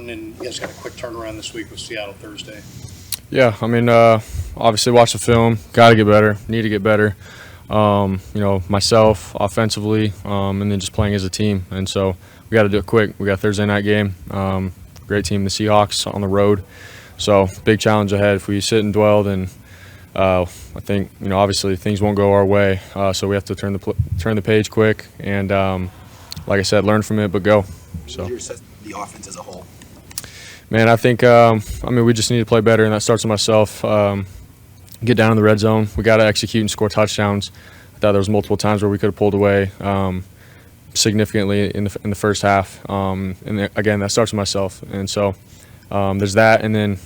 one, and you guys got a quick turnaround this week with Seattle Thursday. Yeah, I mean, obviously watch the film. Got to get better. Need to get better. Myself, offensively, and then just playing as a team. And so we got to do it quick. We got a Thursday night game. Great team, the Seahawks, on the road. So big challenge ahead. If we sit and dwell, then I think obviously things won't go our way. So we have to turn the page quick and, like I said, learn from it, but go. So what is the offense as a whole? Man, I think we just need to play better, and that starts with myself. Get down in the red zone. We got to execute and score touchdowns. I thought there was multiple times where we could have pulled away significantly in the first half. And again, that starts with myself. And so there's that. And then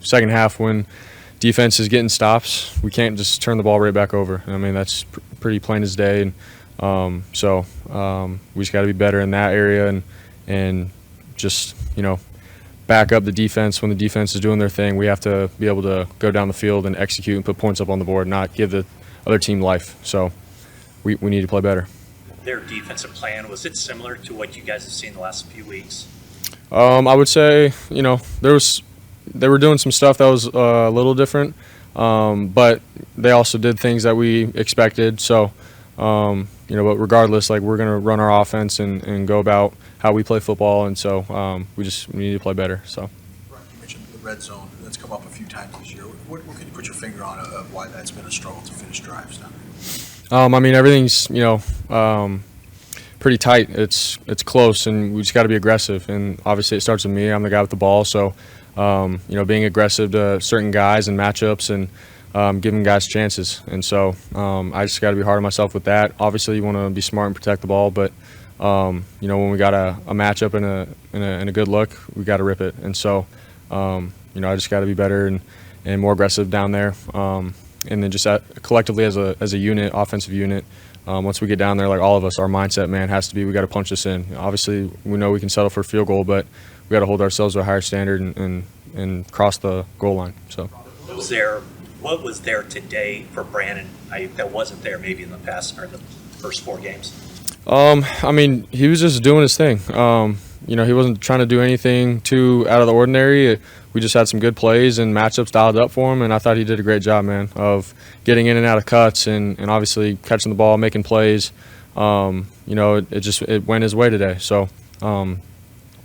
second half when defense is getting stops, we can't just turn the ball right back over. I mean, that's pretty plain as day. And we just got to be better in that area and just back up the defense when the defense is doing their thing. We have to be able to go down the field and execute and put points up on the board, not give the other team life. So we need to play better. Their defensive plan, was it similar to what you guys have seen the last few weeks? I would say, they were doing some stuff that was a little different, but they also did things that we expected. So, but regardless, we're going to run our offense and go about how we play football, and so we need to play better. So, Brock, you mentioned the red zone. That's come up a few times this year. What can you put your finger on of why that's been a struggle to finish drives down there? Everything's pretty tight. It's close, and we just got to be aggressive. And obviously, it starts with me. I'm the guy with the ball, so being aggressive to certain guys and matchups and giving guys chances. And so I just got to be hard on myself with that. Obviously, you want to be smart and protect the ball, but when we got a matchup and a good look, we got to rip it. And so I just got to be better and more aggressive down there. And then just collectively as a unit, offensive unit, once we get down there, like all of us, our mindset, man, has to be we got to punch this in. Obviously, we know we can settle for a field goal, but we got to hold ourselves to a higher standard and cross the goal line. So, what was there today for Brandon that wasn't there maybe in the past or the first 4 games? He was just doing his thing. He wasn't trying to do anything too out of the ordinary. We just had some good plays and matchups dialed up for him, and I thought he did a great job, man, of getting in and out of cuts and obviously catching the ball, making plays. It went his way today. So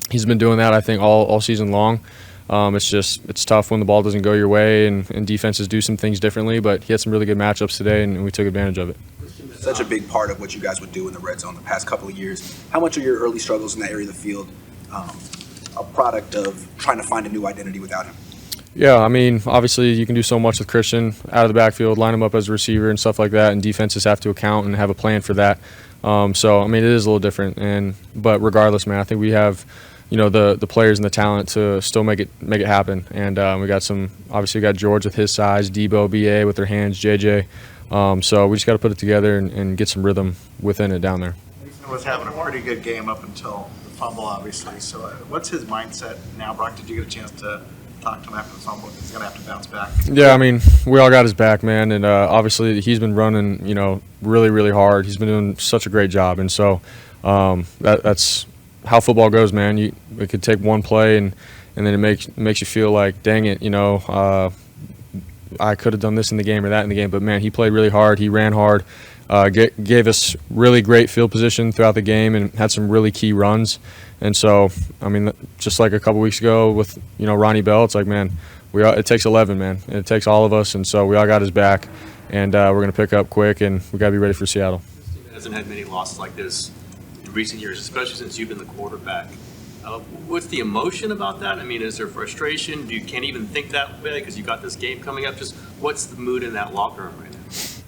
he's been doing that, I think, all season long. It's tough when the ball doesn't go your way and defenses do some things differently, but he had some really good matchups today, and we took advantage of it. Such a big part of what you guys would do in the red zone the past couple of years. How much of your early struggles in that area of the field a product of trying to find a new identity without him? Yeah, obviously you can do so much with Christian out of the backfield, line him up as a receiver and stuff like that, and defenses have to account and have a plan for that. It is a little different, but regardless, man, I think we have the players and the talent to still make it happen. And we got obviously we got George with his size, Debo, BA with their hands, JJ. So we just got to put it together and get some rhythm within it down there. He was having a pretty good game up until the fumble, obviously. So what's his mindset now, Brock? Did you get a chance to talk to him after the fumble? He's going to have to bounce back. Yeah, we all got his back, man. And obviously he's been running, really, really hard. He's been doing such a great job. And so that's how football goes, man. It could take one play and then it makes you feel like, dang it, I could have done this in the game or that in the game. But, man, he played really hard. He ran hard, gave us really great field position throughout the game and had some really key runs. And so, just like a couple weeks ago with, Ronnie Bell, it's like, man, it takes 11, man. It takes all of us. And so we all got his back. And we're going to pick up quick, and we got to be ready for Seattle. This team hasn't had many losses like this in recent years, especially since you've been the quarterback. What's the emotion about that? Is there frustration? You can't even think that way because you got this game coming up. Just what's the mood in that locker room right now?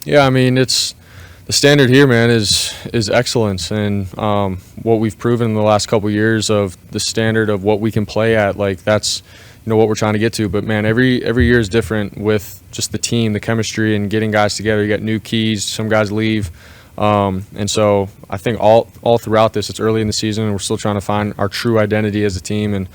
Yeah, it's the standard here, man, is excellence, and what we've proven in the last couple of years of the standard of what we can play at. That's what we're trying to get to. But man, every year is different with just the team, the chemistry, and getting guys together. You got new keys. Some guys leave. And so I think all throughout this, it's early in the season, and we're still trying to find our true identity as a team, and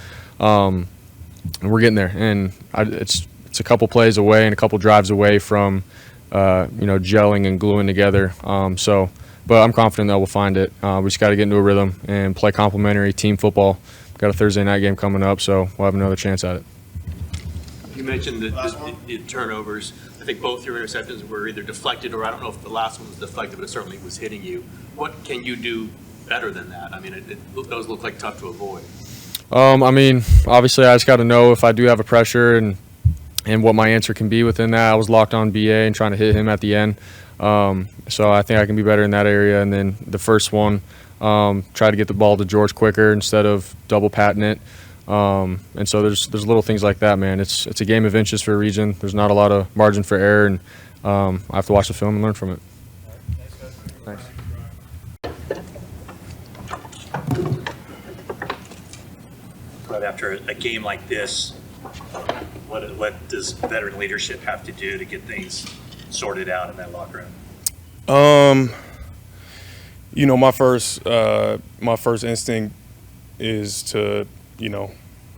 we're getting there. And it's a couple plays away and a couple drives away from gelling and gluing together. But I'm confident that we'll find it. We just got to get into a rhythm and play complementary team football got a Thursday night game coming up, so we'll have another chance at it. You mentioned the turnovers. I think both your interceptions were either deflected, or I don't know if the last one was deflected, but it certainly was hitting you. What can you do better than that? I mean, those look like tough to avoid. I mean, obviously, I just got to know if I do have a pressure and what my answer can be within that. I was locked on BA and trying to hit him at the end. So I think I can be better in that area. And then the first one, try to get the ball to George quicker instead of double patting it. And so there's little things like that, man. It's a game of inches for a region. There's not a lot of margin for error, and I have to watch the film and learn from it. Thanks. But after a game like this, what does veteran leadership have to do to get things sorted out in that locker room? You know, my first instinct is to,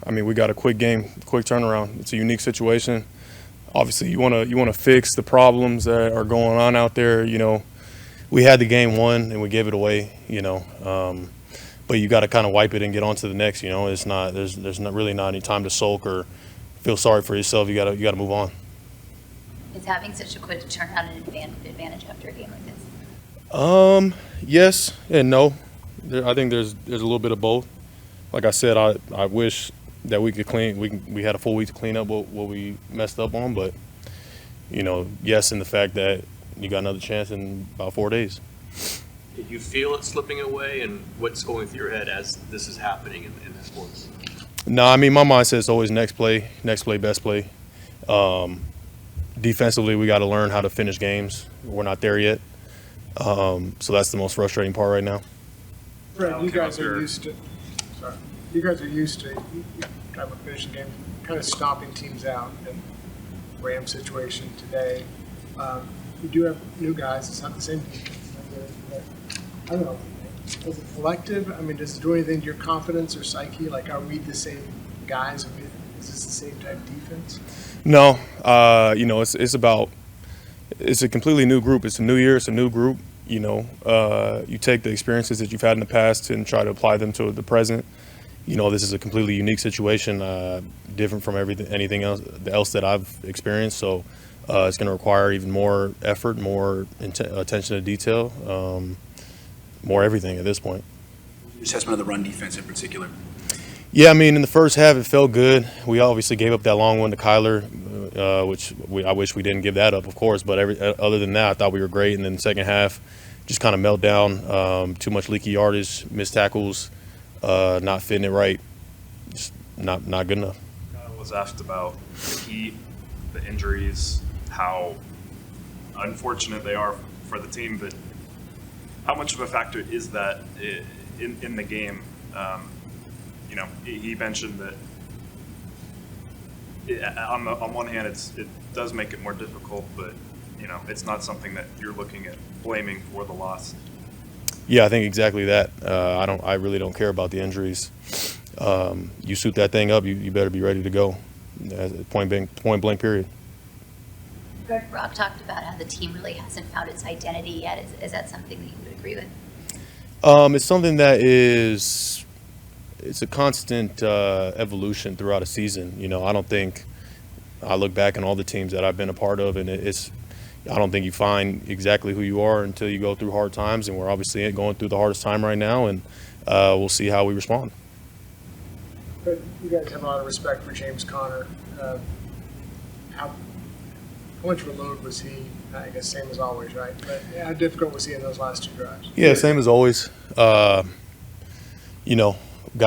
I mean, we got a quick game, quick turnaround. It's a unique situation. Obviously, you want to fix the problems that are going on out there. We had the game won and we gave it away. But you got to kind of wipe it and get on to the next. It's not there's not really not any time to sulk or feel sorry for yourself. You got to move on. Is having such a quick turnaround an advantage after a game like this? Yes and no. I think there's a little bit of both. Like I said, I wish that we could we had a full week to clean up what we messed up on, but yes, in the fact that you got another chance in about 4 days. Did you feel it slipping away, and what's going through your head as this is happening in the sports? No, I mean, my mindset is always next play, best play. Defensively, we got to learn how to finish games. We're not there yet. So that's the most frustrating part right now. Brett, you guys are used to kind of finishing game, kind of stomping teams out in Ram situation today. We do have new guys. It's not the same defense. I don't know. Is it collective? I mean, does it do anything to your confidence or psyche? Like, are we the same guys? Is this the same type of defense? No. It's a completely new group. It's a new year. It's a new group. You take the experiences that you've had in the past and try to apply them to the present. This is a completely unique situation, different from anything else that I've experienced. So it's going to require even more effort, more attention to detail, more everything at this point. Assessment of the run defense in particular. Yeah, I mean, in the first half, it felt good. We obviously gave up that long one to Kyler, which I wish we didn't give that up, of course. But other than that, I thought we were great. And then the second half, just kind of melt down, too much leaky yardage, missed tackles, not fitting it right, just not good enough. I was asked about the heat, the injuries, how unfortunate they are for the team, but how much of a factor is that in the game? He mentioned that on one hand, it does make it more difficult, but it's not something that you're looking at blaming for the loss. Yeah, I think exactly that. I really don't care about the injuries. You suit that thing up, you better be ready to go. Point blank. Period. Brock talked about how the team really hasn't found its identity yet. Is that something that you would agree with? It's something that it's a constant evolution throughout a season. I don't think I look back on all the teams that I've been a part of, and I don't think you find exactly who you are until you go through hard times, and we're obviously going through the hardest time right now, and we'll see how we respond. But you guys have a lot of respect for James Conner. How much of a load was he? I guess same as always, right? But how difficult was he in those last 2 drives? Yeah, same as always. Got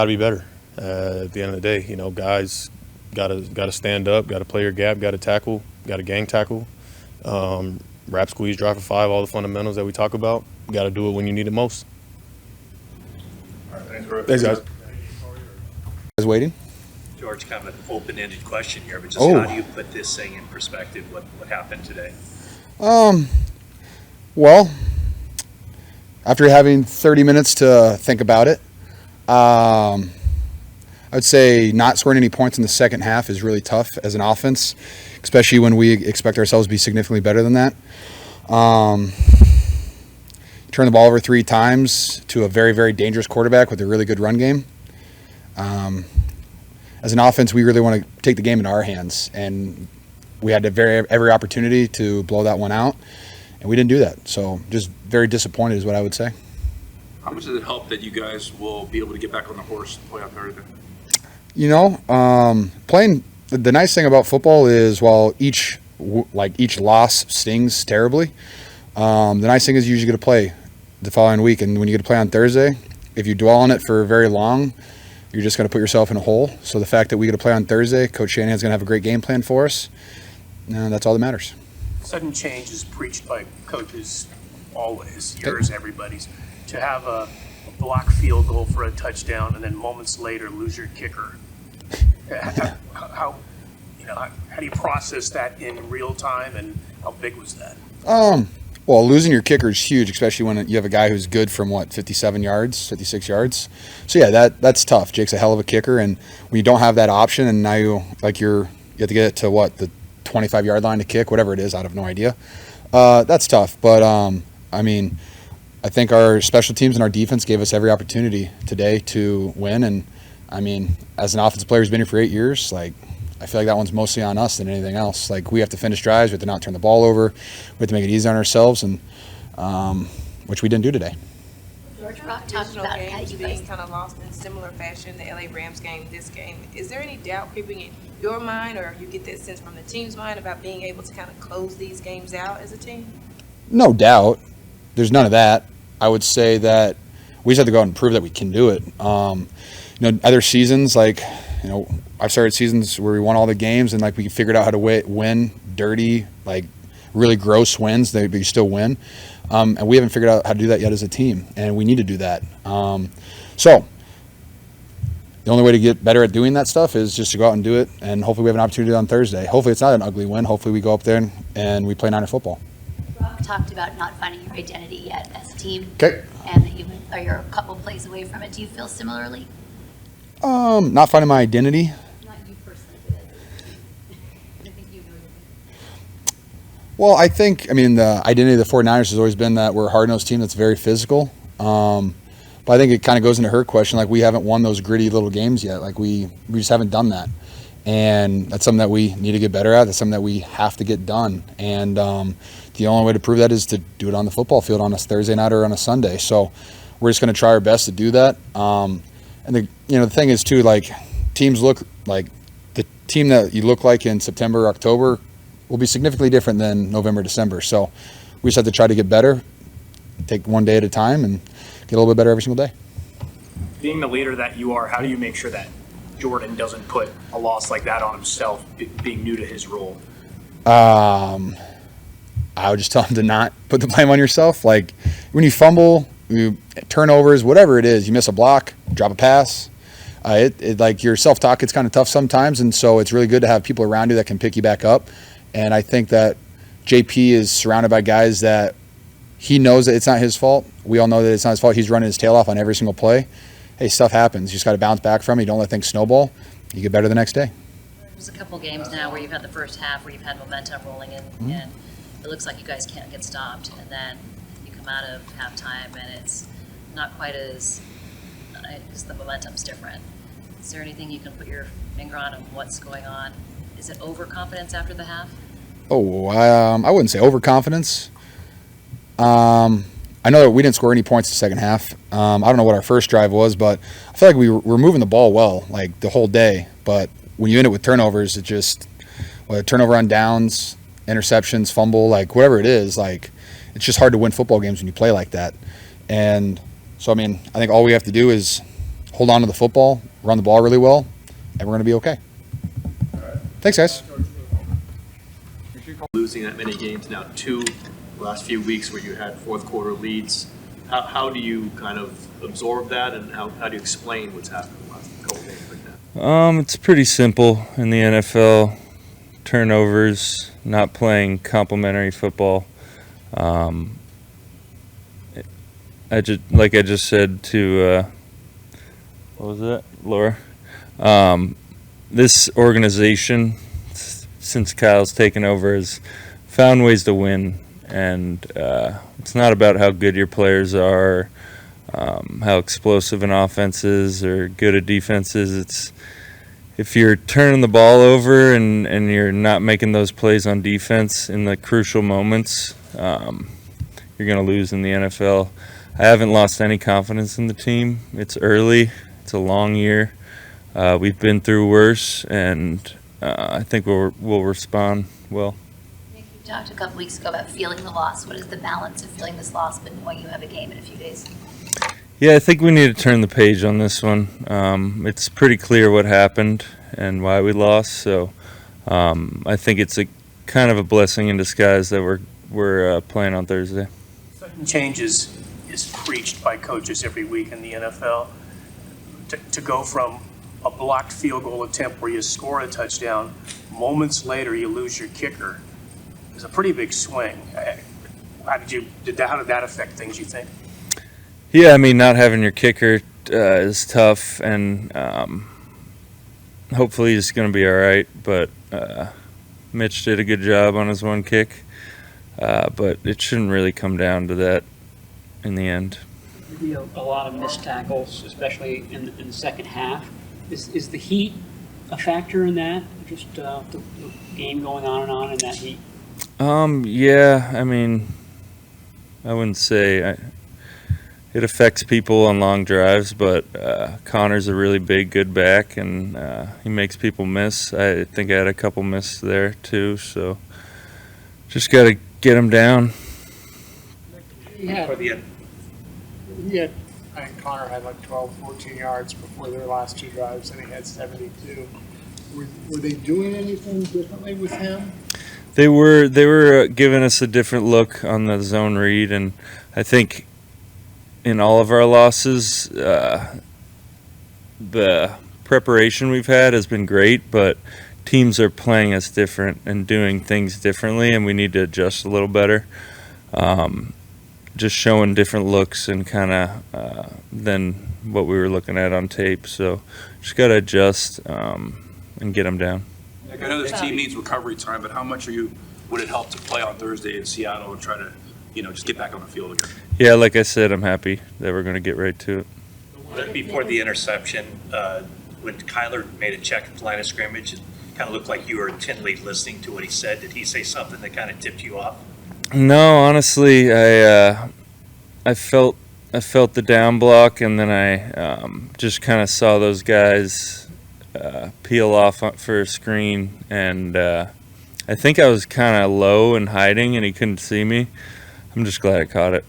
to be better. At the end of the day, guys got to stand up, got to play your gap, got to tackle, got to gang tackle, wrap, squeeze, drive for 5, all the fundamentals that we talk about. Got to do it when you need it most. All right, Thanks, guys. Guys waiting? George, kind of an open-ended question here, but just how do you put this thing in perspective, what happened today? Well, after having 30 minutes to think about it, I'd say not scoring any points in the second half is really tough as an offense, especially when we expect ourselves to be significantly better than that. Turn the ball over 3 times to a very, very dangerous quarterback with a really good run game. As an offense, we really want to take the game into our hands, and we had every opportunity to blow that one out, and we didn't do that. So just very disappointed is what I would say. How much does it help that you guys will be able to get back on the horse and play out everything? You know, playing the nice thing about football is while each loss stings terribly, the nice thing is you usually get to play the following week, and when you get to play on Thursday, if you dwell on it for very long, you're just going to put yourself in a hole. So the fact that we get to play on Thursday, Coach Shanahan's going to have a great game plan for us, and that's all that matters. Sudden change is preached by coaches always, yours, everybody's. To have a block field goal for a touchdown and then moments later lose your kicker. How do you process that in real time, and how big was that? Well, losing your kicker is huge, especially when you have a guy who's good from 57 yards, 56 yards. So yeah, that's tough. Jake's a hell of a kicker, and when you don't have that option, and now you have to get it to the 25-yard line to kick, whatever it is, I have no idea. That's tough, but I mean, I think our special teams and our defense gave us every opportunity today to win, and I mean, as an offensive player who's been here for 8 years, I feel like that one's mostly on us than anything else. We have to finish drives, we have to not turn the ball over, we have to make it easy on ourselves, and which we didn't do today. George, Brock talked about how you being guys kind of lost in similar fashion, the LA Rams game, this game. Is there any doubt creeping in your mind, or you get that sense from the team's mind about being able to kind of close these games out as a team? No doubt. There's none of that. I would say that we just have to go out and prove that we can do it. Other seasons, I've started seasons where we won all the games and we figured out how to win dirty, really gross wins, but you still win. And we haven't figured out how to do that yet as a team, and we need to do that. So the only way to get better at doing that stuff is just to go out and do it, and hopefully we have an opportunity on Thursday. Hopefully it's not an ugly win. Hopefully we go up there and we play Niner football. Brock talked about not finding your identity yet as a team. Okay. And that you're a couple plays away from it. Do you feel similarly? Not finding my identity. Not you personally, but I think you know. Well, the identity of the 49ers has always been that we're a hard-nosed team that's very physical. But I think it kind of goes into her question, we haven't won those gritty little games yet. We just haven't done that. And that's something that we need to get better at. That's something that we have to get done. And the only way to prove that is to do it on the football field on a Thursday night or on a Sunday. So we're just going to try our best to do that. And the thing is too, teams look like the team that you look like in September, October will be significantly different than November, December. So we just have to try to get better, take one day at a time, and get a little bit better every single day. Being the leader that you are, how do you make sure that Jordan doesn't put a loss like that on himself, being new to his role? I would just tell him to not put the blame on yourself. When you fumble, turnovers, whatever it is, you miss a block, drop a pass, your self-talk gets kind of tough sometimes, and so it's really good to have people around you that can pick you back up. And I think that JP is surrounded by guys that he knows that it's not his fault. We all know that it's not his fault. He's running his tail off on every single play. Hey, stuff happens. You just got to bounce back from it. You don't let things snowball. You get better the next day. There's a couple games now where you've had the first half where you've had momentum rolling in, and it looks like you guys can't get stopped. And then you come out of halftime, and it's not quite as because the momentum's different. Is there anything you can put your finger on what's going on? Is it overconfidence after the half? I wouldn't say overconfidence. I know that we didn't score any points in the second half. I don't know what our first drive was, but I feel like we were moving the ball well, the whole day. But when you end it with turnovers, it just turnover on downs, interceptions, fumble, whatever it is, it's just hard to win football games when you play like that. And so, I think all we have to do is hold on to the football, run the ball really well, and we're going to be okay. Thanks, guys. Losing that many games now, two last few weeks where you had fourth quarter leads. How do you kind of absorb that, and how do you explain what's happened the last couple of games like that? It's pretty simple in the NFL. Turnovers, not playing complementary football. I just said to what was that, Laura? This organization, since Kyle's taken over, has found ways to win. And it's not about how good your players are how explosive an offense is or good a defense is. It's if you're turning the ball over and you're not making those plays on defense in the crucial moments, you're going to lose in the NFL. I haven't lost any confidence in the team. It's early. It's a long year. We've been through worse, and I think we'll respond well. Nick, you talked a couple weeks ago about feeling the loss. What is the balance of feeling this loss but knowing you have a game in a few days? Yeah, I think we need to turn the page on this one. It's pretty clear what happened and why we lost, so I think it's a kind of a blessing in disguise that we're playing on Thursday. Sudden changes is preached by coaches every week in the NFL. To go from a blocked field goal attempt where you score a touchdown, moments later you lose your kicker, is a pretty big swing. How did that affect things, you think? Yeah, I mean, not having your kicker is tough, and hopefully he's going to be all right. But Mitch did a good job on his one kick, but it shouldn't really come down to that in the end. Maybe a lot of missed tackles, especially in the second half. Is the heat a factor in that? Just the game going on in that heat? Yeah, I mean, I wouldn't say it affects people on long drives, but Connor's a really big, good back, and he makes people miss. I think I had a couple misses there too, so just got to get him down. Yeah. I think Connor had like 12, 14 yards before their last two drives, and he had 72. Were they doing anything differently with him? They were giving us a different look on the zone read, and I think in all of our losses, the preparation we've had has been great, but teams are playing us different and doing things differently, and we need to adjust a little better. Just showing different looks and kind of than what we were looking at on tape. So just got to adjust and get them down. I know this team needs recovery time, but how much would it help to play on Thursday in Seattle and try to, just get back on the field again? Yeah, like I said, I'm happy that we're going to get right to it. Before the interception, when Kyler made a check at the line of scrimmage, it kind of looked like you were intently listening to what he said. Did he say something that kind of tipped you off? No, honestly, I felt the down block, and then I just kind of saw those guys peel off for a screen, and I think I was kind of low and hiding, and he couldn't see me. I'm just glad I caught it.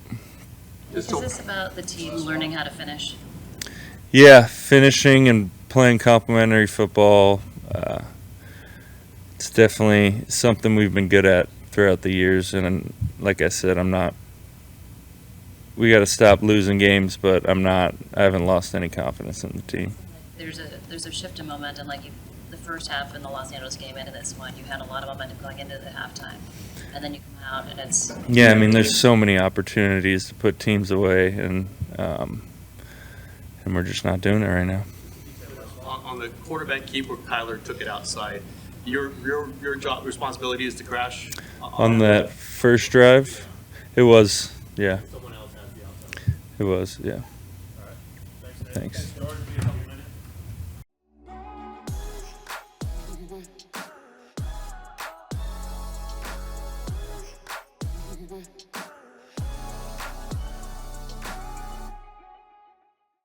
Is this about the team learning how to finish? Yeah, finishing and playing complementary football. It's definitely something we've been good at throughout the years, and like I said, we got to stop losing games, but I haven't lost any confidence in the team. There's a shift in momentum, like the first half in the Los Angeles game into this one, you had a lot of momentum going into the halftime, and then you come out and it's... Yeah, I mean, there's so many opportunities to put teams away, and we're just not doing it right now. On the quarterback keep where Kyler took it outside, your job responsibility is to crash on that first drive. It was, yeah. Someone else has the outside. It was, yeah. All right. Thanks.